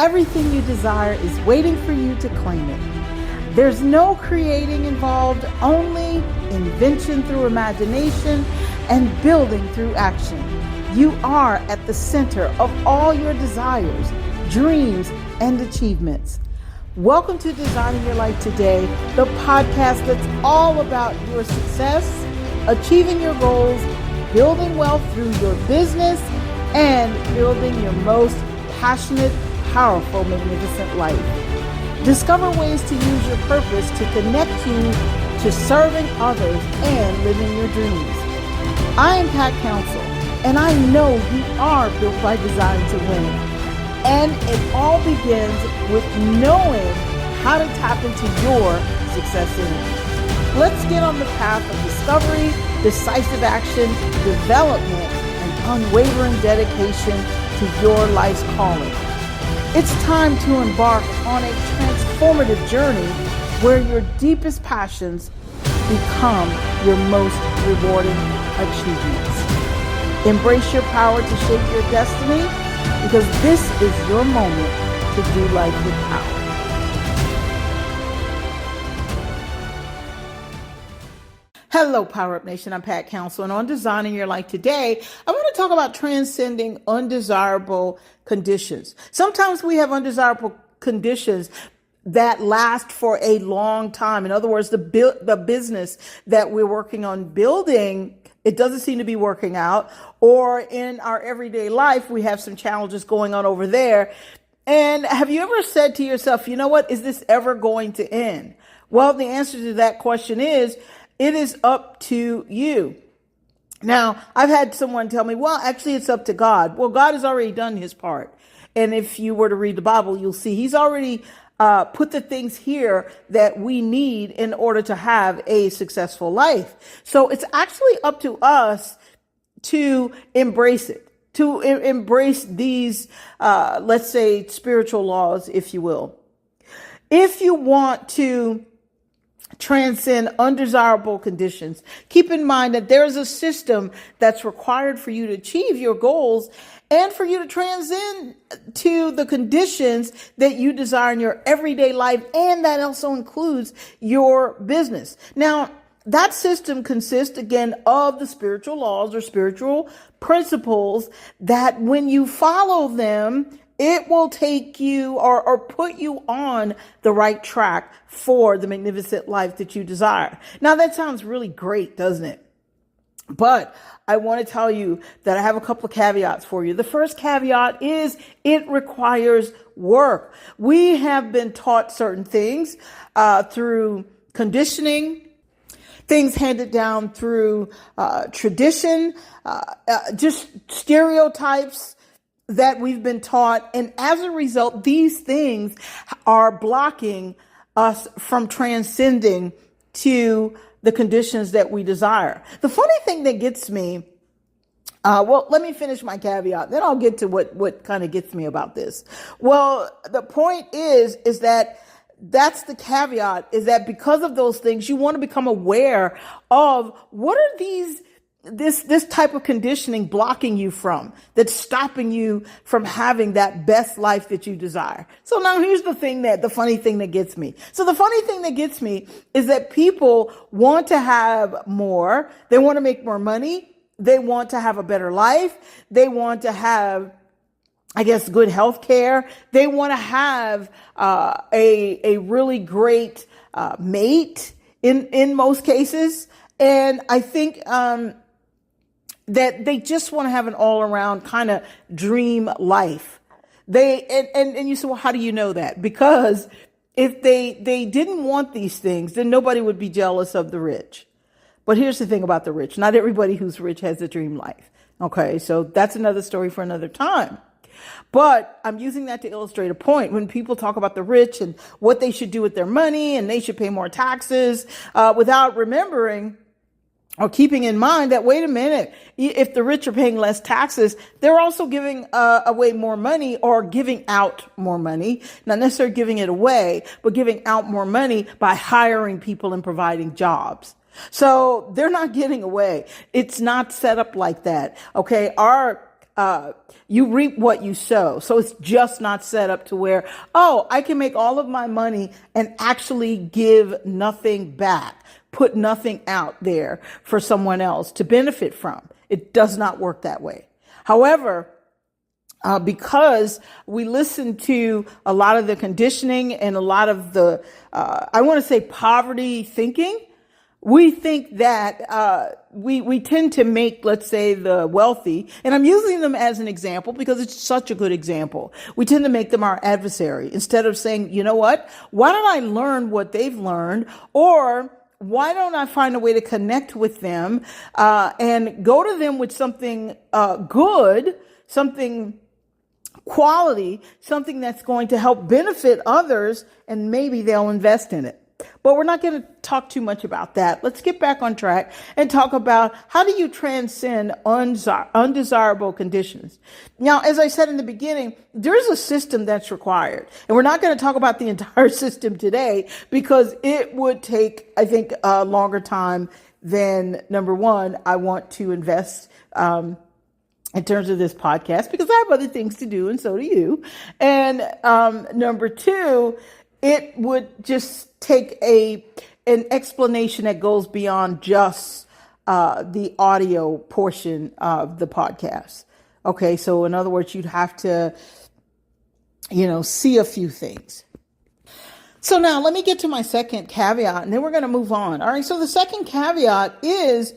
Everything you desire is waiting for you to claim it. There's no creating involved, only invention through imagination and building through action. You are at the center of all your desires, dreams, and achievements. Welcome to Designing Your Life Today, the podcast that's all about your success, achieving your goals, building wealth through your business, and building your most passionate, powerful, magnificent life. Discover ways to use your purpose to connect you to serving others and living your dreams. I am Pat Council, and I know you are built by design to win. And it all begins with knowing how to tap into your success energy. Let's get on the path of discovery, decisive action, development, and unwavering dedication to your life's calling. It's time to embark on a transformative journey where your deepest passions become your most rewarding achievements. Embrace your power to shape your destiny, because this is your moment to do life with power. Hello, Power Up Nation. I'm Pat Council, and on Designing Your Life Today, I want to talk about transcending undesirable conditions. Sometimes we have undesirable conditions that last for a long time. In other words, the business that we're working on building, it doesn't seem to be working out, or in our everyday life, we have some challenges going on over there. And have you ever said to yourself, you know what, is this ever going to end? Well, the answer to that question is, it is up to you. Now, I've had someone tell me, well, actually, it's up to God. Well, God has already done his part. And if you were to read the Bible, you'll see he's already put the things here that we need in order to have a successful life. So it's actually up to us to embrace it, to embrace these, let's say, spiritual laws, if you will. If you want to transcend undesirable conditions, keep in mind that there is a system that's required for you to achieve your goals and for you to transcend to the conditions that you desire in your everyday life. And that also includes your business. Now, that system consists, again, of the spiritual laws or spiritual principles that when you follow them, it will take you or put you on the right track for the magnificent life that you desire. Now, that sounds really great, doesn't it? But I want to tell you that I have a couple of caveats for you. The first caveat is it requires work. We have been taught certain things through conditioning, things handed down through tradition, just stereotypes that we've been taught. And as a result, these things are blocking us from transcending to the conditions that we desire. The funny thing that gets me, well, let me finish my caveat, then I'll get to what kind of gets me about this. Well, the point is that that's the caveat, is that because of those things, you want to become aware of what are this type of conditioning blocking you from, that's stopping you from having that best life that you desire. So now here's the funny thing that gets me. So the funny thing that gets me is that people want to have more. They want to make more money. They want to have a better life. They want to have, I guess, good health care. They want to have a really great mate in most cases. And I think that they just want to have an all-around kind of dream life. And you say, well, how do you know that? Because if they didn't want these things, then nobody would be jealous of the rich. But here's the thing about the rich. Not everybody who's rich has a dream life. Okay, so that's another story for another time. But I'm using that to illustrate a point. When people talk about the rich and what they should do with their money and they should pay more taxes, without remembering or keeping in mind that, wait a minute, if the rich are paying less taxes, they're also giving away more money or giving out more money, not necessarily giving it away, but giving out more money by hiring people and providing jobs. So they're not getting away. It's not set up like that. Okay. Our you reap what you sow. So it's just not set up to where, oh, I can make all of my money and actually give nothing back, put nothing out there for someone else to benefit from. It does not work that way. However, because we listen to a lot of the conditioning and a lot of the, I want to say poverty thinking, we think that we tend to make, let's say, the wealthy, and I'm using them as an example because it's such a good example. We tend to make them our adversary instead of saying, you know what? Why don't I learn what they've learned? Or why don't I find a way to connect with them and go to them with something good, something quality, something that's going to help benefit others, and maybe they'll invest in it. But we're not going to talk too much about that. Let's get back on track and talk about how do you transcend undesirable conditions. Now, as I said in the beginning, there's a system that's required. And we're not going to talk about the entire system today because it would take, I think, a longer time than, number one, I want to invest in terms of this podcast because I have other things to do and so do you. And number two, it would just take an explanation that goes beyond just the audio portion of the podcast. Okay, so in other words, you'd have to, see a few things. So now let me get to my second caveat and then we're going to move on. All right, so the second caveat is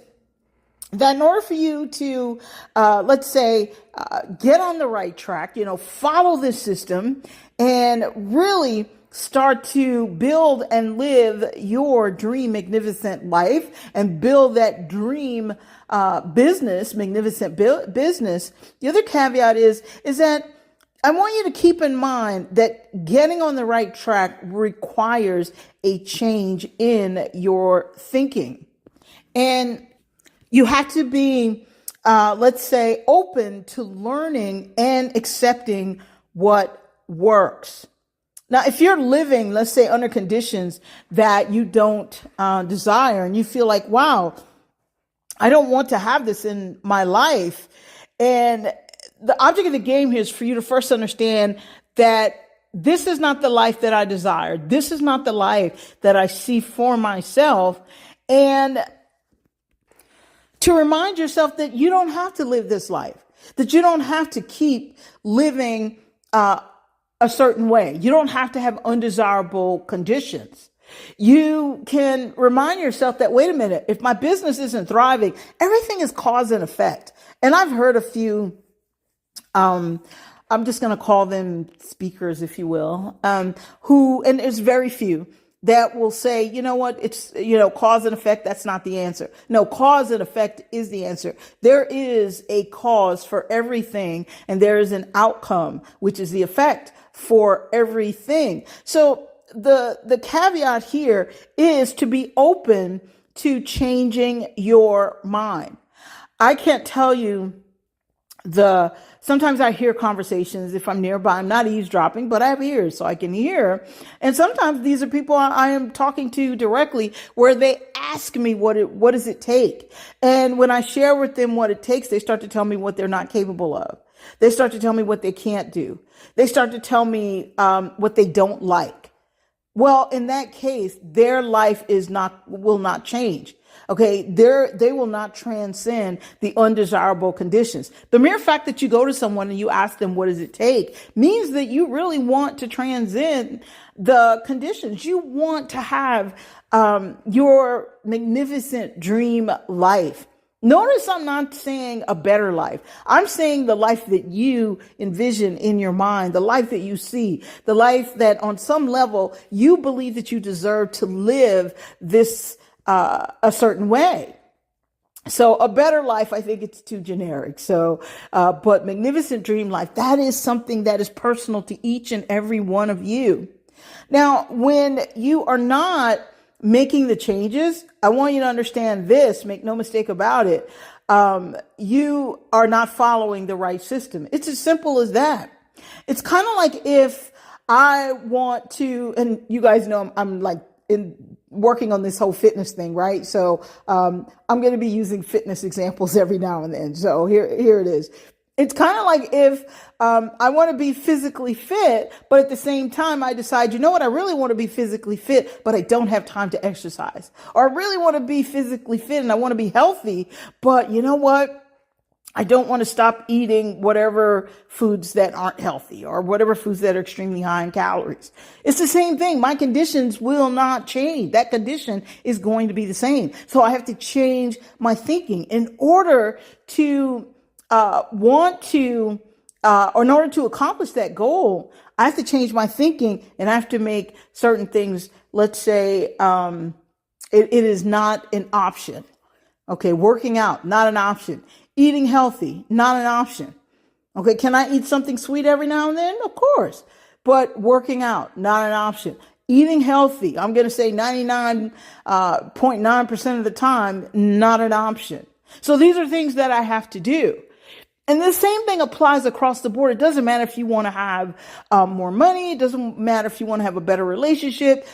that in order for you to, let's say, get on the right track, follow this system and really start to build and live your dream magnificent life and build that dream business, magnificent business. The other caveat is that I want you to keep in mind that getting on the right track requires a change in your thinking. And you have to be, let's say, open to learning and accepting what works. Now, if you're living, let's say, under conditions that you don't desire and you feel like, wow, I don't want to have this in my life. And the object of the game here is for you to first understand that this is not the life that I desire. This is not the life that I see for myself. And to remind yourself that you don't have to live this life, that you don't have to keep living a certain way. You don't have to have undesirable conditions. You can remind yourself that, wait a minute, if my business isn't thriving, everything is cause and effect. And I've heard a few, I'm just going to call them speakers, if you will, and there's very few that will say, you know what, it's, cause and effect. That's not the answer. No, cause and effect is the answer. There is a cause for everything and there is an outcome, which is the effect for everything. So the caveat here is to be open to changing your mind. I can't tell you sometimes I hear conversations if I'm nearby. I'm not eavesdropping, but I have ears so I can hear. And sometimes these are people I am talking to directly where they ask me what does it take? And when I share with them what it takes, they start to tell me what they're not capable of. They start to tell me what they can't do. They start to tell me what they don't like. Well, in that case, their life will not change. Okay, they will not transcend the undesirable conditions. The mere fact that you go to someone and you ask them what does it take means that you really want to transcend the conditions. You want to have your magnificent dream life. Notice I'm not saying a better life. I'm saying the life that you envision in your mind, the life that you see, the life that on some level you believe that you deserve to live this a certain way. So a better life, I think it's too generic. So, but magnificent dream life, that is something that is personal to each and every one of you. Now, when you are not making the changes, I want you to understand this, make no mistake about it. You are not following the right system. It's as simple as that. It's kind of like if I want to, and you guys know I'm like working on this whole fitness thing, right? So I'm going to be using fitness examples every now and then. So here it is. It's kind of like if I want to be physically fit, but at the same time, I decide, you know what, I really want to be physically fit, but I don't have time to exercise. Or I really want to be physically fit and I want to be healthy, but you know what? I don't want to stop eating whatever foods that aren't healthy or whatever foods that are extremely high in calories. It's the same thing. My conditions will not change. That condition is going to be the same. So I have to change my thinking in order to or in order to accomplish that goal. I have to change my thinking and I have to make certain things. Let's say it is not an option. Okay, working out, not an option. Eating healthy, not an option. Okay, can I eat something sweet every now and then? Of course. But working out, not an option. Eating healthy, I'm going to say 99.9% of the time, not an option. So these are things that I have to do. And the same thing applies across the board. It doesn't matter if you want to have more money. It doesn't matter if you want to have a better relationship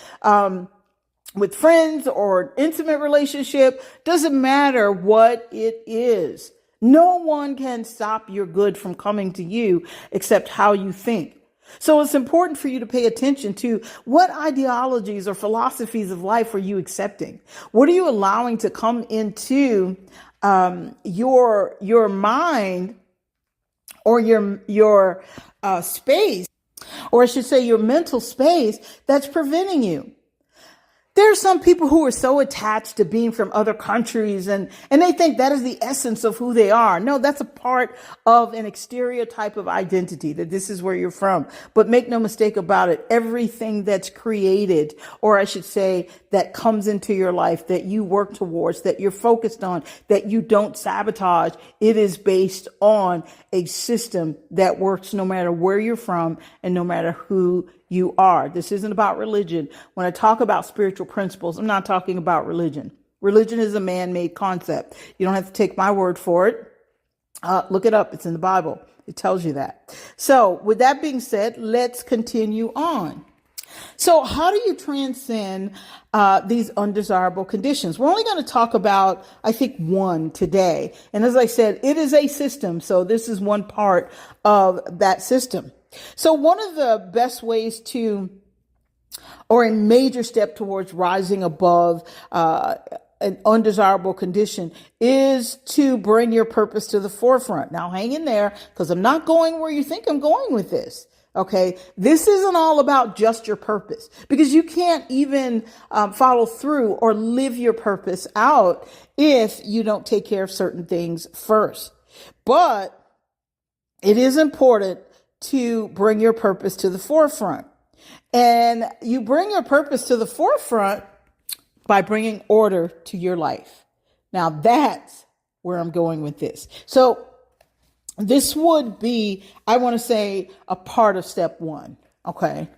with friends or an intimate relationship. Doesn't matter what it is. No one can stop your good from coming to you except how you think. So it's important for you to pay attention to what ideologies or philosophies of life are you accepting? What are you allowing to come into your mind or your space, or I should say your mental space that's preventing you? There are some people who are so attached to being from other countries and they think that is the essence of who they are. No, that's a part of an exterior type of identity, that this is where you're from. But make no mistake about it. Everything that's created, or I should say that comes into your life, that you work towards, that you're focused on, that you don't sabotage, it is based on a system that works no matter where you're from and no matter who you are. This isn't about religion. When I talk about spiritual principles, I'm not talking about religion. Religion is a man-made concept. You don't have to take my word for it. Look it up. It's in the Bible. It tells you that. So with that being said, let's continue on. So how do you transcend these undesirable conditions? We're only going to talk about, I think, one today. And as I said, it is a system. So this is one part of that system. So one of the best ways to, or a major step towards rising above an undesirable condition, is to bring your purpose to the forefront. Now hang in there, because I'm not going where you think I'm going with this. Okay, this isn't all about just your purpose, because you can't even follow through or live your purpose out if you don't take care of certain things first. But it is important to bring your purpose to the forefront. And you bring your purpose to the forefront by bringing order to your life. Now that's where I'm going with this. So this would be, I want to say, a part of step one. Okay.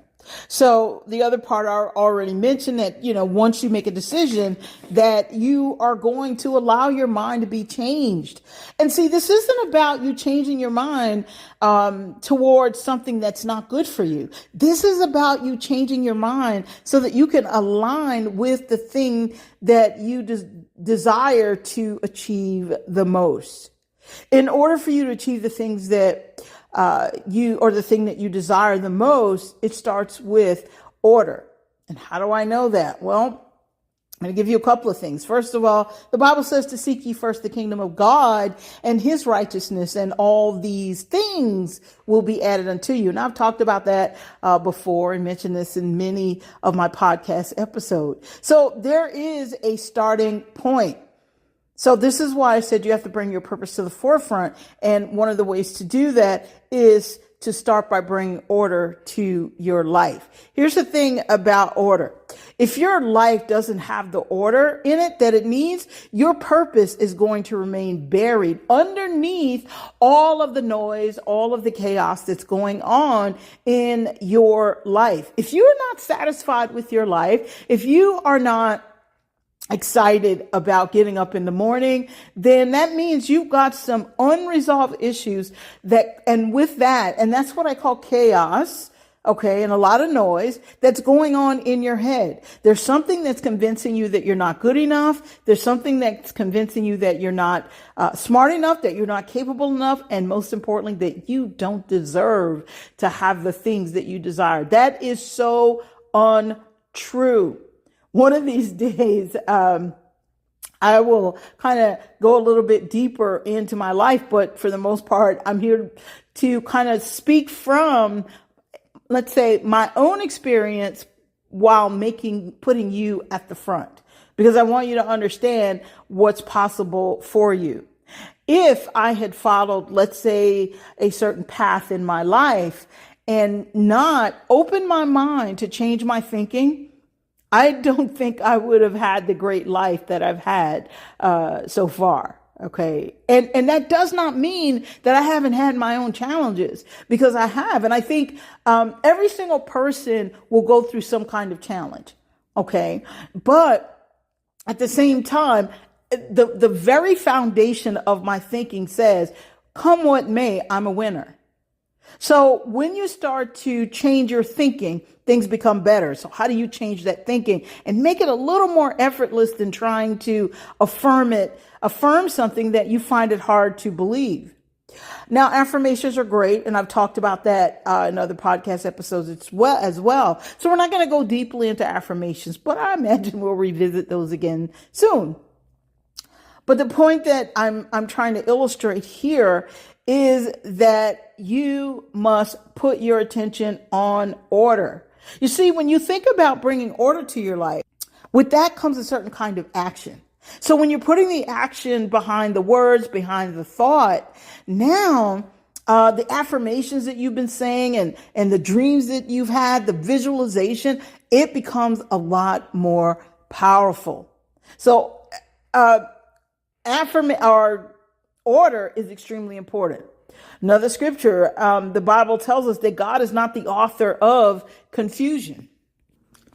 So the other part I already mentioned, that, once you make a decision, that you are going to allow your mind to be changed. And see, this isn't about you changing your mind towards something that's not good for you. This is about you changing your mind so that you can align with the thing that you desire to achieve the most. In order for you to achieve the things that the thing that you desire the most, it starts with order. And how do I know that? Well, I'm going to give you a couple of things. First of all, the Bible says to seek ye first the kingdom of God and his righteousness, and all these things will be added unto you. And I've talked about that before and mentioned this in many of my podcast episodes. So there is a starting point. So this is why I said you have to bring your purpose to the forefront. And one of the ways to do that is to start by bringing order to your life. Here's the thing about order. If your life doesn't have the order in it that it needs, your purpose is going to remain buried underneath all of the noise, all of the chaos that's going on in your life. If you're not satisfied with your life, if you are not excited about getting up in the morning, then that means you've got some unresolved issues and that's what I call chaos. okay, and a lot of noise that's going on in your head. There's something that's convincing you that you're not good enough. There's something that's convincing you that you're not smart enough, that you're not capable enough, and most importantly, that you don't deserve to have the things that you desire. That is so untrue. One of these days, I will kind of go a little bit deeper into my life, but for the most part, I'm here to kind of speak from, let's say, my own experience while putting you at the front, because I want you to understand what's possible for you. If I had followed, let's say, a certain path in my life and not opened my mind to change my thinking, I don't think I would have had the great life that I've had so far. Okay. And that does not mean that I haven't had my own challenges, because I have. And I think every single person will go through some kind of challenge. Okay. But at the same time, the very foundation of my thinking says, come what may, I'm a winner. So when you start to change your thinking, things become better. So how do you change that thinking and make it a little more effortless than trying to affirm something that you find it hard to believe? Now, affirmations are great, and I've talked about that in other podcast episodes as well. So we're not going to go deeply into affirmations, but I imagine we'll revisit those again soon. But the point that I'm trying to illustrate here is that you must put your attention on order. You see, when you think about bringing order to your life, with that comes a certain kind of action. So when you're putting the action behind the words, behind the thought, now the affirmations that you've been saying and the dreams that you've had, the visualization, it becomes a lot more powerful. So order is extremely important. Another scripture, the Bible tells us that God is not the author of confusion,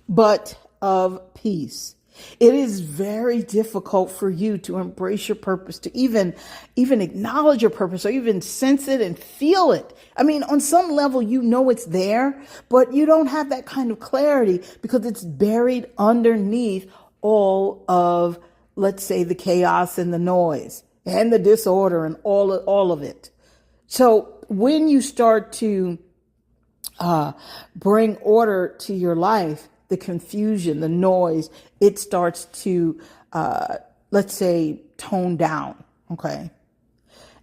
but of peace. It is very difficult for you to embrace your purpose, to even acknowledge your purpose, or even sense it and feel it. I mean, on some level, you know it's there, but you don't have that kind of clarity because it's buried underneath all of, let's say, the chaos and the noise and the disorder and all of it. So when you start to bring order to your life, the confusion, the noise, it starts to, let's say, tone down. Okay.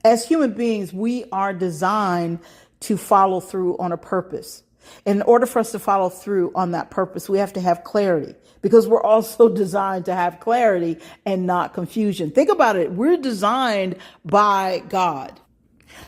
As human beings, we are designed to follow through on a purpose. In order for us to follow through on that purpose, we have to have clarity, because we're also designed to have clarity and not confusion. Think about it. We're designed by God.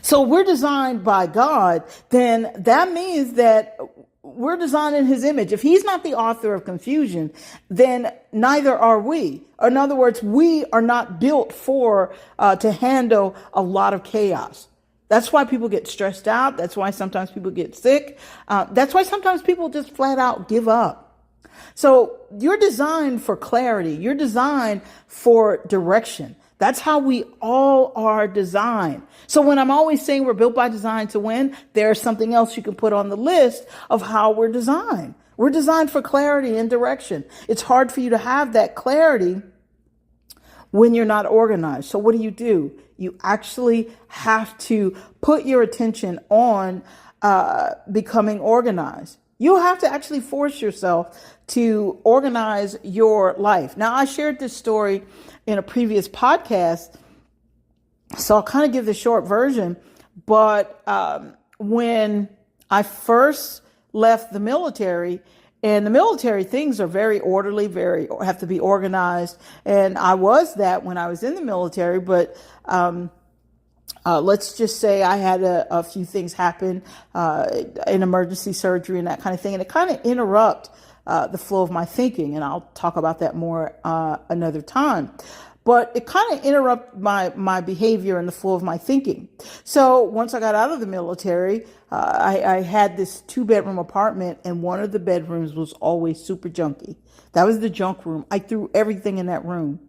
So we're designed by God, then that means that we're designed in his image. If he's not the author of confusion, then neither are we. In other words, we are not built to handle a lot of chaos. That's why people get stressed out. That's why sometimes people get sick. That's why sometimes people just flat out give up. So you're designed for clarity. You're designed for direction. That's how we all are designed. So when I'm always saying we're built by design to win, there's something else you can put on the list of how we're designed. We're designed for clarity and direction. It's hard for you to have that clarity when you're not organized. So what do? You actually have to put your attention on becoming organized. You have to actually force yourself to organize your life. Now, I shared this story in a previous podcast, so I'll kind of give the short version. But when I first left the military, and the military, things are very orderly, have to be organized. And I was that when I was in the military, but let's just say I had a few things happen, in emergency surgery and that kind of thing. And it kind of interrupt the flow of my thinking. And I'll talk about that more another time. But it kind of interrupted my behavior and the flow of my thinking. So once I got out of the military, I had this 2-bedroom apartment, and one of the bedrooms was always super junky. That was the junk room. I threw everything in that room.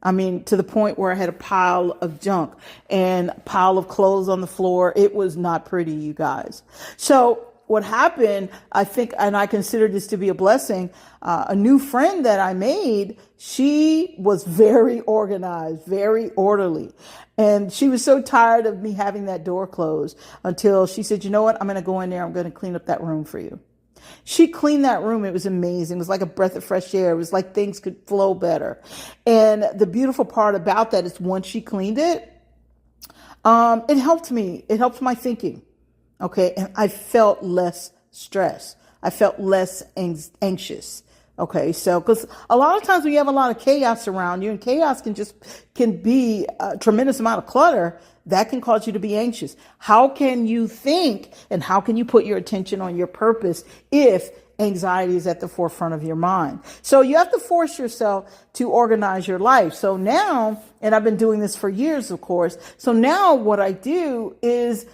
I mean, to the point where I had a pile of junk and a pile of clothes on the floor. It was not pretty, you guys. So what happened, I think, and I consider this to be a blessing, a new friend that I made, she was very organized, very orderly. And she was so tired of me having that door closed until she said, you know what, I'm going to go in there. I'm going to clean up that room for you. She cleaned that room. It was amazing. It was like a breath of fresh air. It was like things could flow better. And the beautiful part about that is once she cleaned it, it helped me. It helped my thinking. Okay. And I felt less stress. I felt less anxious. Okay. So, cause a lot of times when you have a lot of chaos around you, and chaos can be a tremendous amount of clutter, that can cause you to be anxious. How can you think and how can you put your attention on your purpose if anxiety is at the forefront of your mind? So you have to force yourself to organize your life. So now, and I've been doing this for years, of course. So now what I do is,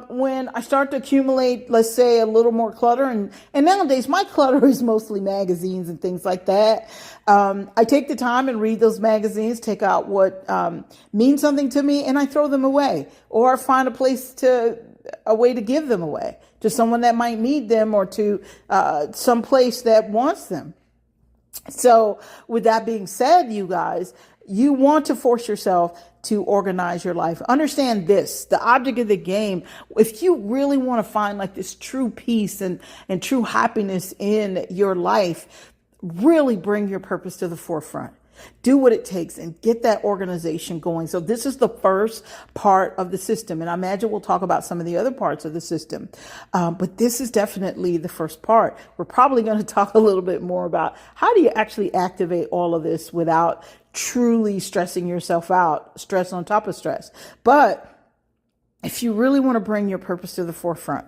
when I start to accumulate, let's say, a little more clutter, and nowadays my clutter is mostly magazines and things like that. I take the time and read those magazines, take out what means something to me, and I throw them away, or I find a way to give them away to someone that might need them, or to some place that wants them. So with that being said, you guys, you want to force yourself to organize your life. Understand this, the object of the game. If you really want to find like this true peace and true happiness in your life, really bring your purpose to the forefront. Do what it takes and get that organization going. So this is the first part of the system. And I imagine we'll talk about some of the other parts of the system. But this is definitely the first part. We're probably going to talk a little bit more about how do you actually activate all of this without truly stressing yourself out, stress on top of stress. But if you really want to bring your purpose to the forefront,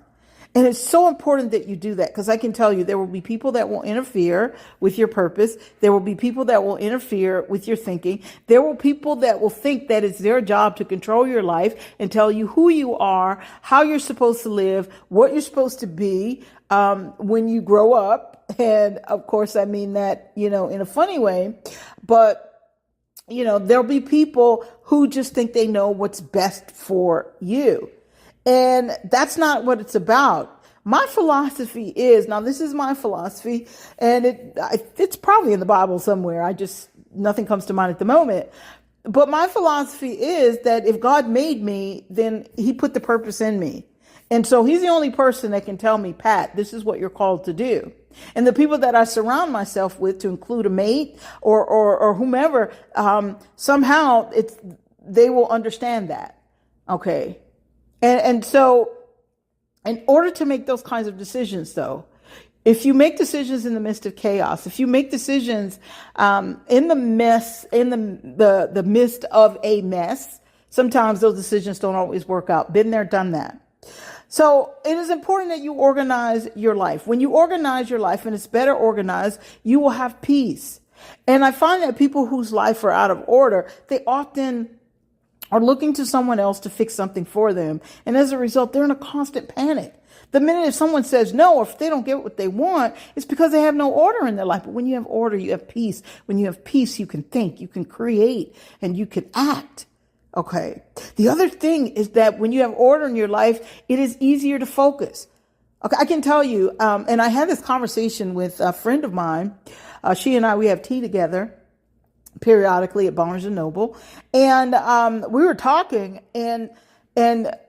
and it's so important that you do that, because I can tell you there will be people that will interfere with your purpose. There will be people that will interfere with your thinking. There will be people that will think that it's their job to control your life and tell you who you are, how you're supposed to live, what you're supposed to be when you grow up. And of course, I mean that, in a funny way. But there'll be people who just think they know what's best for you. And that's not what it's about. My philosophy is, now this is my philosophy, and it's probably in the Bible somewhere. Nothing comes to mind at the moment. But my philosophy is that if God made me, then he put the purpose in me. And so he's the only person that can tell me, Pat, this is what you're called to do. And the people that I surround myself with, to include a mate or whomever, somehow they will understand that. Okay. And so in order to make those kinds of decisions, though, if you make decisions in the midst of chaos, if you make decisions in the midst of a mess, sometimes those decisions don't always work out. Been there, done that. So it is important that you organize your life. When you organize your life and it's better organized, you will have peace. And I find that people whose life are out of order, they often are looking to someone else to fix something for them. And as a result, they're in a constant panic. The minute if someone says no, or if they don't get what they want, it's because they have no order in their life. But when you have order, you have peace. When you have peace, you can think, you can create, and you can act. Okay. The other thing is that when you have order in your life, it is easier to focus. Okay. I can tell you, and I had this conversation with a friend of mine. She and I, we have tea together periodically at Barnes and Noble. And we were talking, and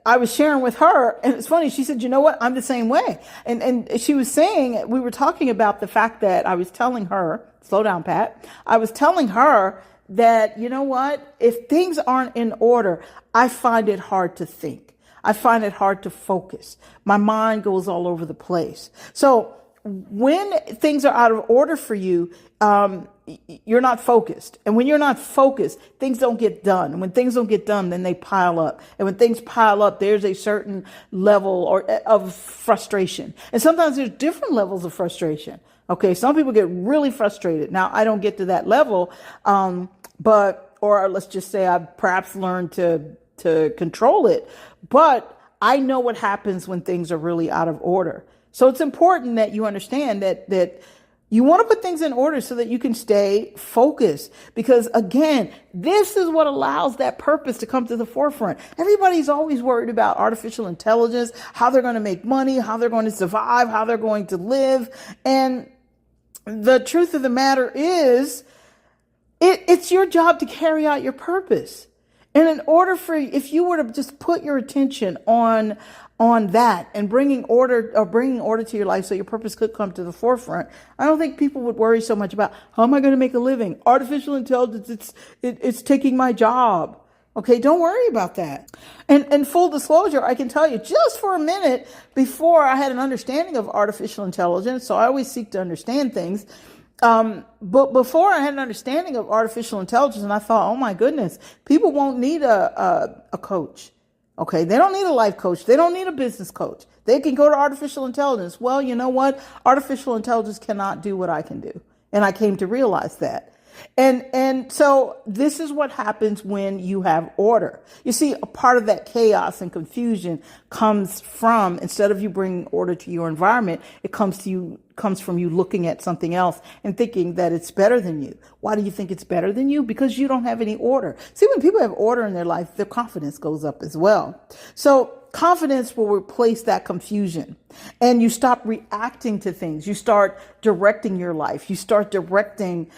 I was sharing with her, and it's funny, she said, you know what, I'm the same way. And she was saying, we were talking about the fact that I was telling her, slow down, Pat. I was telling her that, you know what, if things aren't in order, I find it hard to think. I find it hard to focus. My mind goes all over the place. So when things are out of order for you, you're not focused. And when you're not focused, things don't get done. And when things don't get done, then they pile up. And when things pile up, there's a certain level of frustration. And sometimes there's different levels of frustration. Okay. Some people get really frustrated. Now, I don't get to that level. Or let's just say I've perhaps learned to control it, but I know what happens when things are really out of order. So it's important that you understand that You want to put things in order so that you can stay focused. Because again, this is what allows that purpose to come to the forefront. Everybody's always worried about artificial intelligence, how they're going to make money, how they're going to survive, how they're going to live. And the truth of the matter is, it's your job to carry out your purpose. And in order for, if you were to just put your attention on that and bringing order to your life so your purpose could come to the forefront, I don't think people would worry so much about how am I going to make a living? Artificial intelligence, it's taking my job. Okay, don't worry about that. And full disclosure, I can tell you just for a minute before I had an understanding of artificial intelligence, so I always seek to understand things. But before I had an understanding of artificial intelligence, and I thought, oh my goodness, people won't need a coach. Okay. They don't need a life coach. They don't need a business coach. They can go to artificial intelligence. Well, you know what? Artificial intelligence cannot do what I can do. And I came to realize that. And so this is what happens when you have order. You see, a part of that chaos and confusion comes from, instead of you bringing order to your environment, it comes from you looking at something else and thinking that it's better than you. Why do you think it's better than you? Because you don't have any order. See, when people have order in their life, their confidence goes up as well. So confidence will replace that confusion, and you stop reacting to things. You start directing your life. You start directing,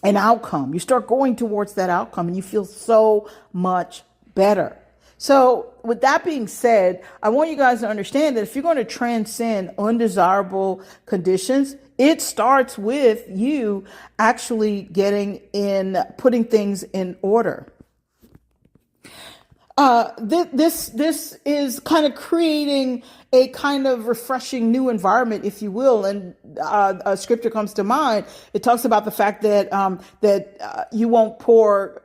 an outcome. You start going towards that outcome and you feel so much better. So with that being said, I want you guys to understand that if you're going to transcend undesirable conditions, it starts with you actually putting things in order. This is kind of creating a kind of refreshing new environment, if you will. And a scripture comes to mind. It talks about the fact that you won't pour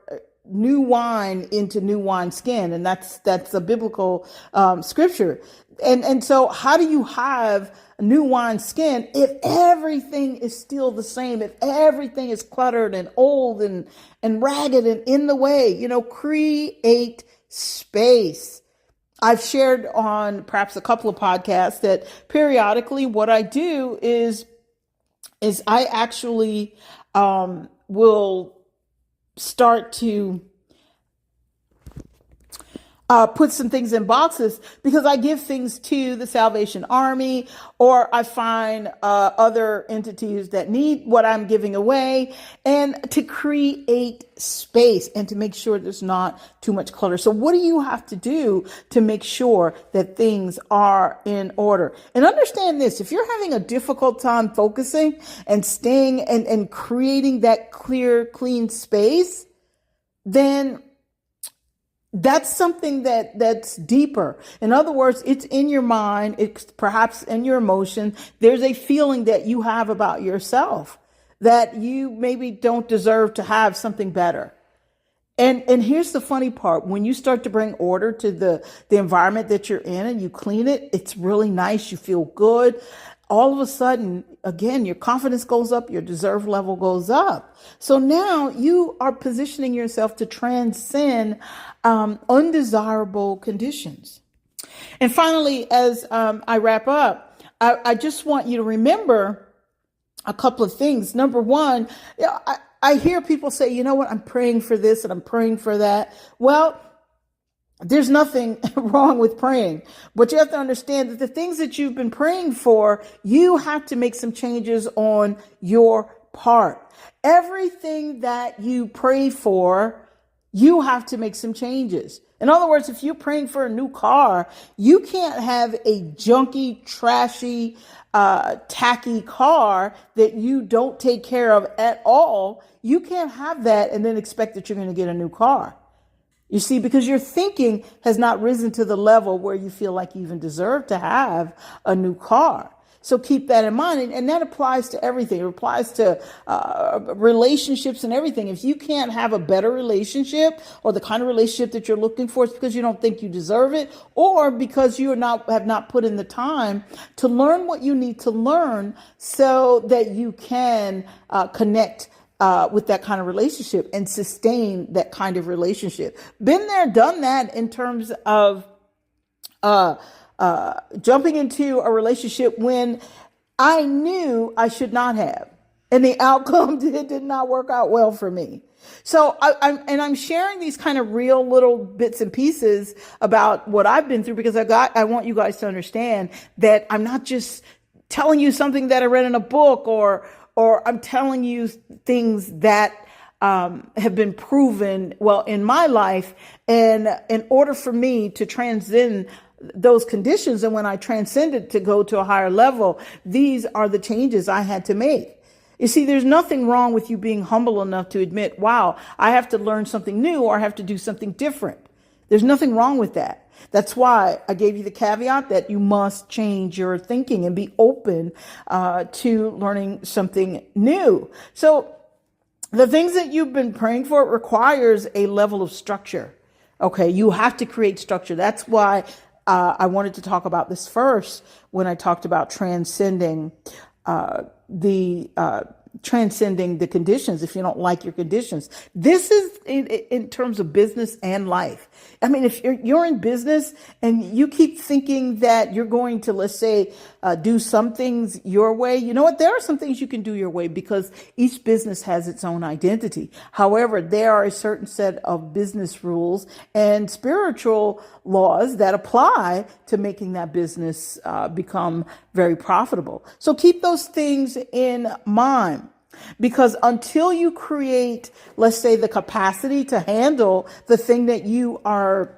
new wine into new wineskin, and that's a biblical scripture. And so, how do you have a new wineskin if everything is still the same? If everything is cluttered and old and ragged and in the way, create space. I've shared on perhaps a couple of podcasts that periodically what I do is I actually will start to put some things in boxes because I give things to the Salvation Army, or I find other entities that need what I'm giving away, and to create space and to make sure there's not too much clutter. So what do you have to do to make sure that things are in order? And understand this, if you're having a difficult time focusing and staying and creating that clear, clean space, then that's something that's deeper. In other words, it's in your mind. It's perhaps in your emotion. There's a feeling that you have about yourself that you maybe don't deserve to have something better. And here's the funny part. When you start to bring order to the environment that you're in and you clean it, it's really nice. You feel good. All of a sudden, again, your confidence goes up, your deserve level goes up. So now you are positioning yourself to transcend undesirable conditions. And finally, as I wrap up, I just want you to remember a couple of things. Number one, I hear people say, you know what, I'm praying for this and I'm praying for that. Well, there's nothing wrong with praying, but you have to understand that the things that you've been praying for, you have to make some changes on your part. Everything that you pray for, you have to make some changes. In other words, if you're praying for a new car, you can't have a junky, trashy, tacky car that you don't take care of at all. You can't have that and then expect that you're going to get a new car. You see, because your thinking has not risen to the level where you feel like you even deserve to have a new car. So keep that in mind. And that applies to everything. It applies to relationships and everything. If you can't have a better relationship or the kind of relationship that you're looking for, it's because you don't think you deserve it, or because you have not put in the time to learn what you need to learn so that you can connect with that kind of relationship and sustain that kind of relationship. Been there, done that in terms of jumping into a relationship when I knew I should not have. And the outcome did not work out well for me. So I'm sharing these kind of real little bits and pieces about what I've been through because I want you guys to understand that I'm not just telling you something that I read in a book or I'm telling you things that have been proven well in my life. And in order for me to transcend those conditions, and when I transcended to go to a higher level, these are the changes I had to make. You see, there's nothing wrong with you being humble enough to admit, wow, I have to learn something new or I have to do something different. There's nothing wrong with that. That's why I gave you the caveat that you must change your thinking and be open to learning something new. So the things that you've been praying for requires a level of structure. Okay, you have to create structure. That's why I wanted to talk about this first when I talked about transcending transcending the conditions. If you don't like your conditions, this is in terms of business and life. I mean, if you're in business and you keep thinking that you're going to, let's say, do some things your way, you know what? There are some things you can do your way because each business has its own identity. However, there are a certain set of business rules and spiritual laws that apply to making that business become very profitable. So keep those things in mind. Because until you create, let's say, the capacity to handle the thing that you are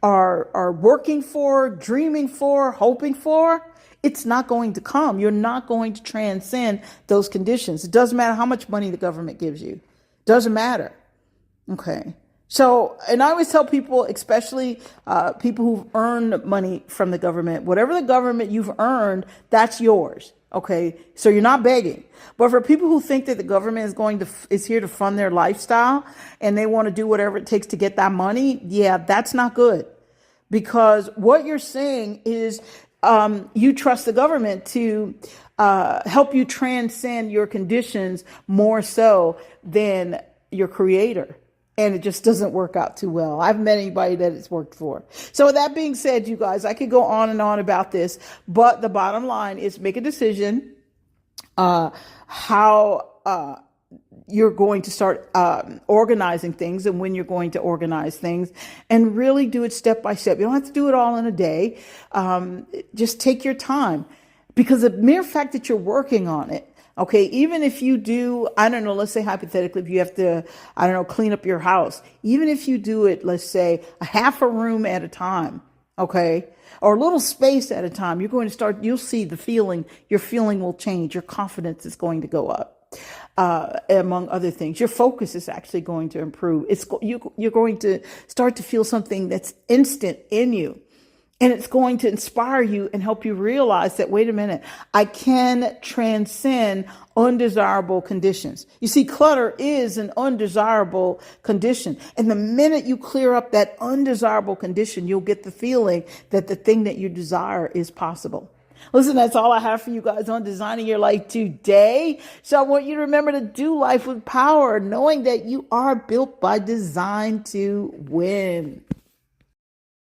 working for, dreaming for, hoping for, it's not going to come. You're not going to transcend those conditions. It doesn't matter how much money the government gives you. Doesn't matter. Okay. So, and I always tell people, especially people who've earned money from the government, whatever the government you've earned, that's yours. Okay, so you're not begging. But for people who think that the government is here to fund their lifestyle and they want to do whatever it takes to get that money, yeah, that's not good. Because what you're saying is you trust the government to help you transcend your conditions more so than your creator. And it just doesn't work out too well. I've met anybody that it's worked for. So with that being said, you guys, I could go on and on about this, but the bottom line is make a decision how you're going to start organizing things and when you're going to organize things, and really do it step by step. You don't have to do it all in a day. Just take your time, because the mere fact that you're working on it, okay, even if you do, I don't know, let's say hypothetically, if you have to, I don't know, clean up your house, even if you do it, let's say a half a room at a time, okay, or a little space at a time, you're going to start, you'll see the feeling, your feeling will change. Your confidence is going to go up, among other things. Your focus is actually going to improve. You're going to start to feel something that's instant in you. And it's going to inspire you and help you realize that, wait a minute, I can transcend undesirable conditions. You see, clutter is an undesirable condition. And the minute you clear up that undesirable condition, you'll get the feeling that the thing that you desire is possible. Listen, that's all I have for you guys on Designing Your Life today. So I want you to remember to do life with power, knowing that you are built by design to win.